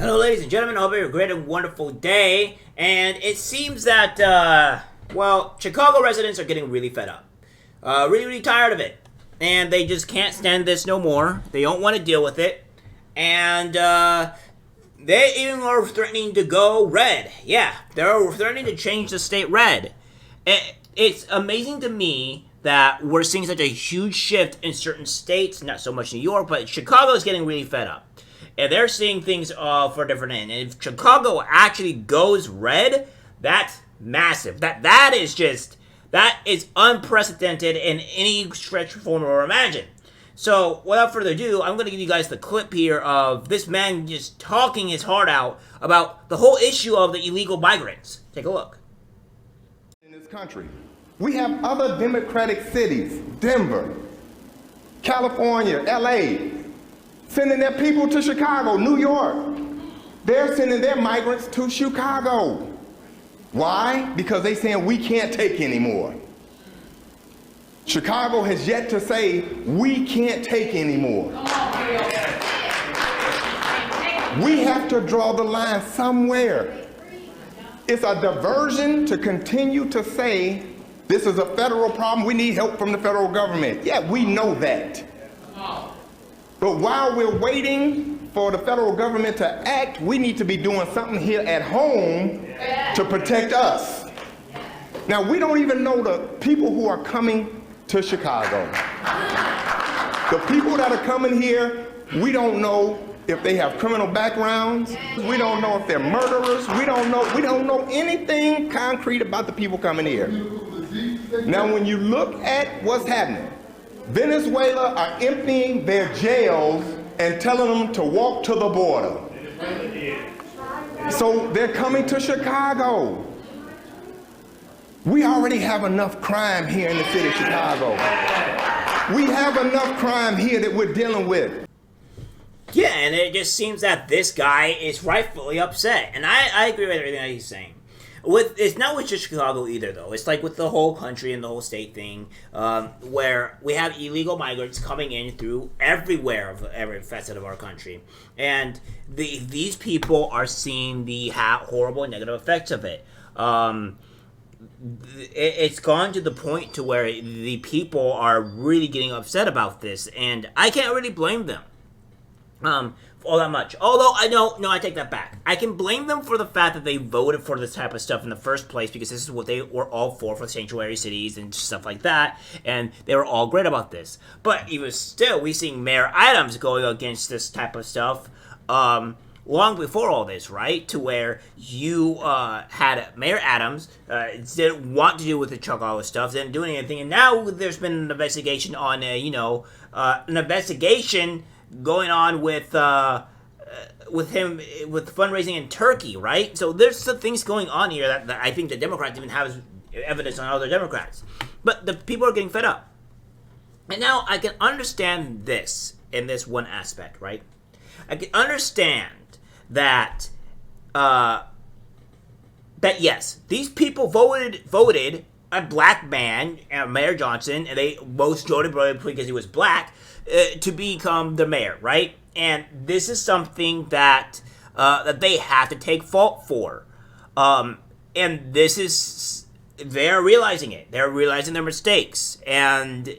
Hello, ladies and gentlemen. I hope you have a great and wonderful day. And it seems that, Chicago residents are getting really fed up. Really tired of it. And they just can't stand this no more. They don't want to deal with it. And, they even are threatening to go red. Yeah, they're threatening to change the state red. It's amazing to me that we're seeing such a huge shift in certain states, not so much New York, but Chicago is getting really fed up. And they're seeing things for a different end. And if Chicago actually goes red, that's massive. That is unprecedented in any stretch, form, or imagine. So, without further ado, I'm going to give you guys the clip here of this man just talking his heart out about the whole issue of the illegal migrants. Take a look. In this country, we have other democratic cities, Denver, California, LA, sending their people to Chicago, New York. They're sending their migrants to Chicago. Why? Because they're saying we can't take anymore. Chicago has yet to say we can't take anymore. We have to draw the line somewhere. It's a diversion to continue to say this is a federal problem, we need help from the federal government. Yeah, we know that. But while we're waiting for the federal government to act, we need to be doing something here at home to protect us. Now, we don't even know the people who are coming to Chicago. The people that are coming here, we don't know if they have criminal backgrounds. We don't know if they're murderers. We don't know anything concrete about the people coming here. Now, when you look at what's happening, Venezuela are emptying their jails and telling them to walk to the border. So they're coming to Chicago. We already have enough crime here in the city of Chicago. We have enough crime here that we're dealing with. Yeah, and it just seems that this guy is rightfully upset. And I agree with everything that he's saying. It's not with just Chicago either, though. It's like with the whole country and the whole state thing, where we have illegal migrants coming in through everywhere of every facet of our country, and these people are seeing the horrible negative effects of it. It's gone to the point to where the people are really getting upset about this, and I can't really blame them. All that much. Although, I take that back. I can blame them for the fact that they voted for this type of stuff in the first place, because this is what they were all for sanctuary cities and stuff like that, and they were all great about this. But even still, we seeing Mayor Adams going against this type of stuff, long before all this, right? To where you had Mayor Adams didn't want to do with the Chicago stuff, didn't do anything, and now there's been an investigation on, an investigation going on with him with fundraising in Turkey, right? So there's some things going on here that I think the Democrats even have evidence on other Democrats. But the people are getting fed up. And now I can understand this in this one aspect, right? I can understand that yes, these people voted a black man, Mayor Johnson, and they most voted because he was black, to become the mayor, right? And this is something that they have to take fault for. And this is, they're realizing it. They're realizing their mistakes. And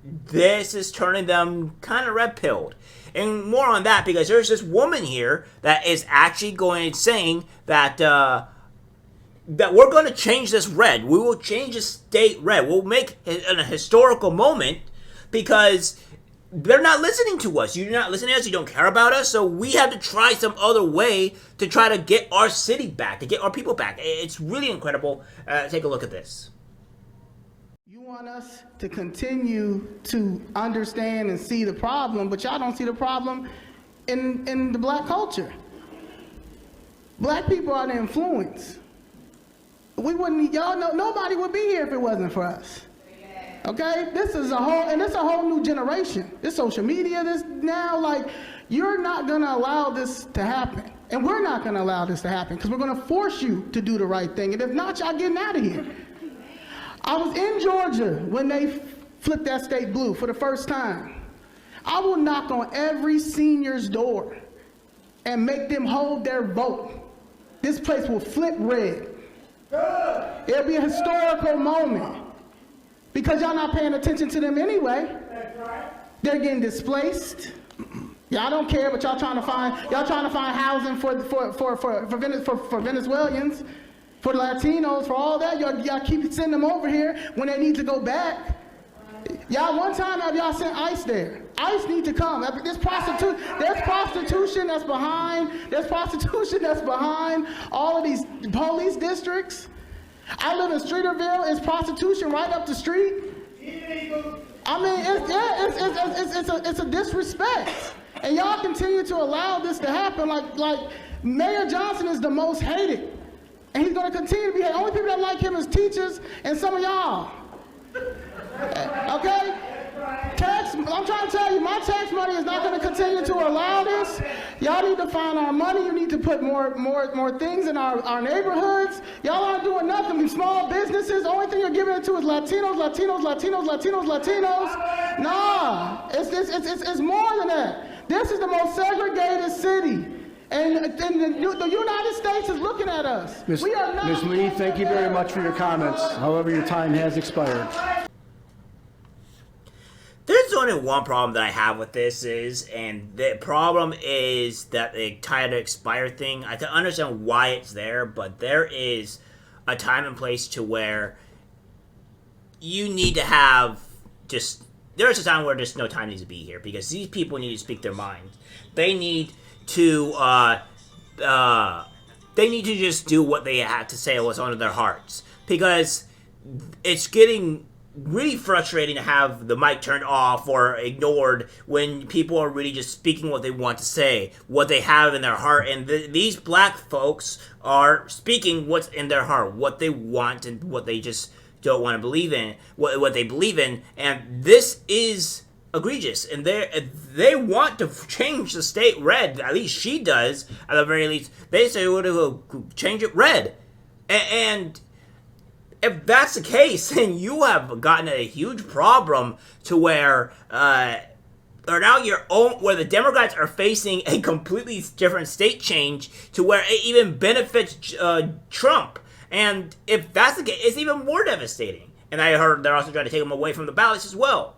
this is turning them kind of red-pilled. And more on that, because there's this woman here that is actually going and saying that that we're going to change this red. We will change the state red. We'll make it a historical moment, because they're not listening to us. You're not listening to us. You don't care about us. So we have to try some other way to try to get our city back, to get our people back. It's really incredible. Take a look at this. You want us to continue to understand and see the problem, but y'all don't see the problem in the black culture. Black people are the influence. We wouldn't, y'all know, nobody would be here if it wasn't for us. Okay, this is a whole new generation. This social media, this now, like, you're not gonna allow this to happen. And we're not gonna allow this to happen, because we're gonna force you to do the right thing. And if not, y'all getting out of here. I was in Georgia when they flipped that state blue for the first time. I will knock on every senior's door and make them hold their vote. This place will flip red. It'll be a historical moment because y'all not paying attention to them anyway. They're getting displaced. Y'all don't care, but y'all trying to find housing for Venezuelans, for Latinos, for all that. Y'all keep sending them over here when they need to go back. Y'all, one time have y'all sent ICE there? ICE need to come. There's prostitution that's behind all of these police districts. I live in Streeterville. It's prostitution right up the street. I mean, it's a disrespect. And y'all continue to allow this to happen. Like Mayor Johnson is the most hated. And he's going to continue to be hated. Only people that like him is teachers and some of y'all. Okay? I'm trying to tell you, my tax money is not going to continue to allow this. Y'all need to find our money. You need to put more things in our neighborhoods. Y'all aren't doing nothing. Small businesses, the only thing you're giving it to is Latinos. Nah, it's more than that. This is the most segregated city. And the United States is looking at us. Ms. Lee, thank you very much for your comments. However, your time has expired. There's only one problem that I have with this and the problem is that the time to expire thing. I can understand why it's there, but there is a time and place to where you need to have there's a time where there's no time needs to be here because these people need to speak their minds. They need to just do what they have to say, what's on their hearts, because it's getting really frustrating to have the mic turned off or ignored when people are really just speaking what they want to say, what they have in their heart. And these black folks are speaking what's in their heart, what they want and what they just don't want to believe in, what they believe in. And this is egregious. And they want to change the state red. At least she does. At the very least, they say we're going to change it red. And if that's the case, then you have gotten a huge problem to where now where the Democrats are facing a completely different state change to where it even benefits Trump. And if that's the case, it's even more devastating. And I heard they're also trying to take him away from the ballots as well,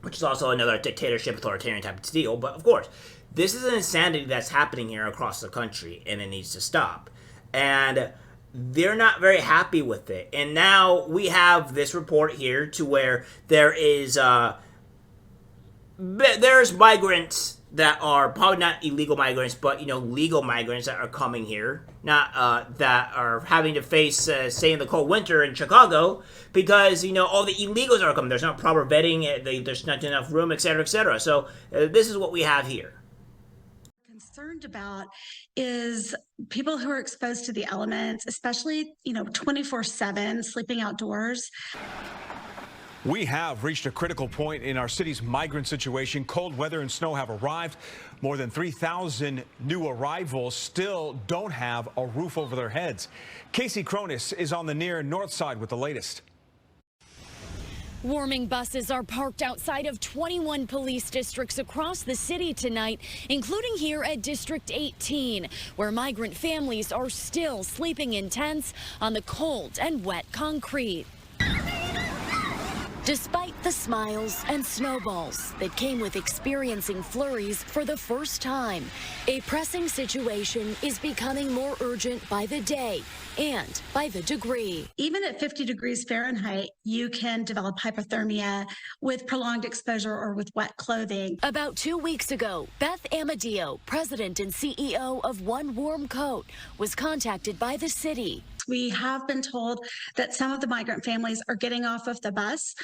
which is also another dictatorship, authoritarian type of deal. But of course, this is an insanity that's happening here across the country, and it needs to stop. And they're not very happy with it. And now we have this report here to where there's migrants that are probably not illegal migrants, but legal migrants that are coming here, not that are having to face stay in the cold winter in Chicago because all the illegals are coming. There's not proper vetting. There's not enough room, etc., etc. So this is what we have here. Concerned about is people who are exposed to the elements, especially 24/7 sleeping outdoors. We have reached a critical point in our city's migrant situation. Cold weather and snow have arrived. More than 3,000 new arrivals still don't have a roof over their heads. Casey Cronis is on the near north side with the latest. Warming buses are parked outside of 21 police districts across the city tonight, including here at District 18, where migrant families are still sleeping in tents on the cold and wet concrete. Despite the smiles and snowballs that came with experiencing flurries for the first time, a pressing situation is becoming more urgent by the day and by the degree. Even at 50 degrees Fahrenheit, you can develop hypothermia with prolonged exposure or with wet clothing. About 2 weeks ago, Beth Amadio, president and CEO of One Warm Coat, was contacted by the city. We have been told that some of the migrant families are getting off of the bus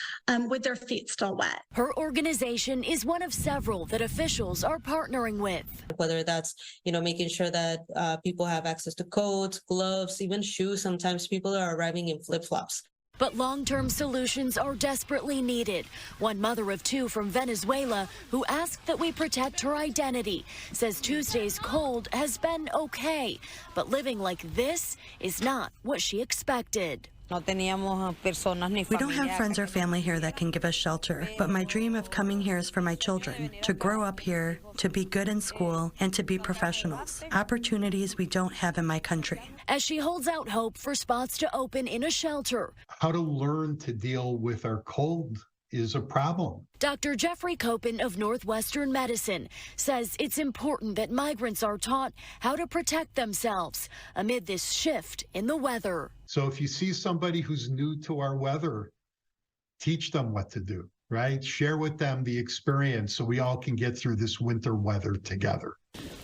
with their feet still wet. Her organization is one of several that officials are partnering with. Whether that's, making sure that people have access to coats, gloves, even shoes. Sometimes people are arriving in flip-flops. But long-term solutions are desperately needed. One mother of two from Venezuela who asked that we protect her identity says Tuesday's cold has been okay, but living like this is not what she expected. We don't have friends or family here that can give us shelter, but my dream of coming here is for my children, to grow up here, to be good in school, and to be professionals. Opportunities we don't have in my country. As she holds out hope for spots to open in a shelter. How to learn to deal with our cold is a problem. Dr. Jeffrey Copen of Northwestern Medicine says it's important that migrants are taught how to protect themselves amid this shift in the weather. So if you see somebody who's new to our weather, teach them what to do, right? Share with them the experience so we all can get through this winter weather together.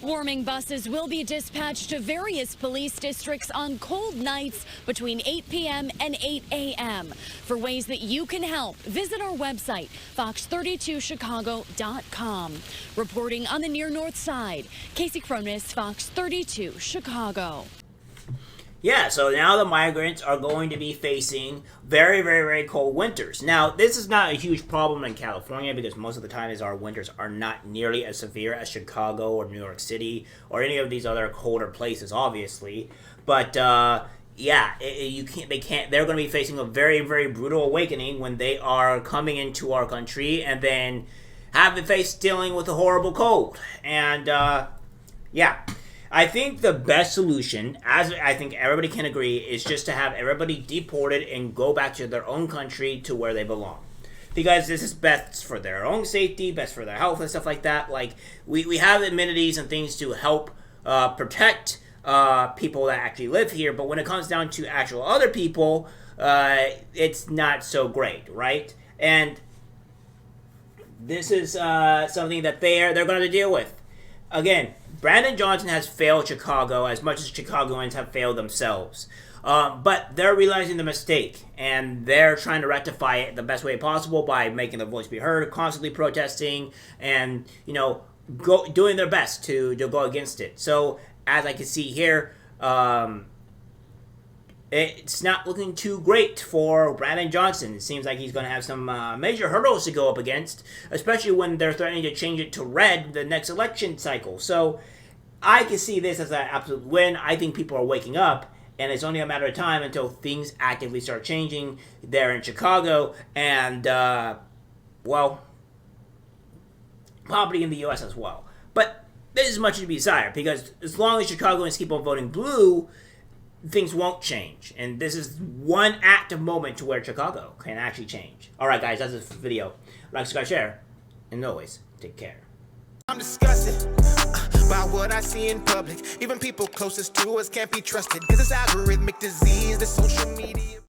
Warming buses will be dispatched to various police districts on cold nights between 8 p.m. and 8 a.m. For ways that you can help, visit our website, fox32chicago.com. Reporting on the near north side, Casey Cronus, Fox 32 Chicago. Yeah, so now the migrants are going to be facing very, very, very cold winters. Now, this is not a huge problem in California because most of the time our winters are not nearly as severe as Chicago or New York City or any of these other colder places, obviously. But yeah, they're going to be facing a very, very brutal awakening when they are coming into our country and then have to face dealing with a horrible cold. And yeah. I think the best solution, as I think everybody can agree, is just to have everybody deported and go back to their own country to where they belong. Because this is best for their own safety, best for their health and stuff like that. Like, we have amenities and things to help protect people that actually live here, but when it comes down to actual other people, it's not so great, right? And this is something that they're going to deal with. Again, Brandon Johnson has failed Chicago as much as Chicagoans have failed themselves. But they're realizing the mistake, and they're trying to rectify it the best way possible by making their voice be heard, constantly protesting, and, doing their best to go against it. So, as I can see here, it's not looking too great for Brandon Johnson. It seems like he's going to have some major hurdles to go up against, especially when they're threatening to change it to red the next election cycle. So I can see this as an absolute win. I think people are waking up, and it's only a matter of time until things actively start changing there in Chicago and, probably in the U.S. as well. But this is much to be desired, because as long as Chicagoans keep on voting blue, things won't change. And this is one active moment to where Chicago can actually change. Alright guys, that's this video. Like, subscribe, share, and always take care. I'm disgusted by what I see in public. Even people closest to us can't be trusted. This is algorithmic disease, the social media.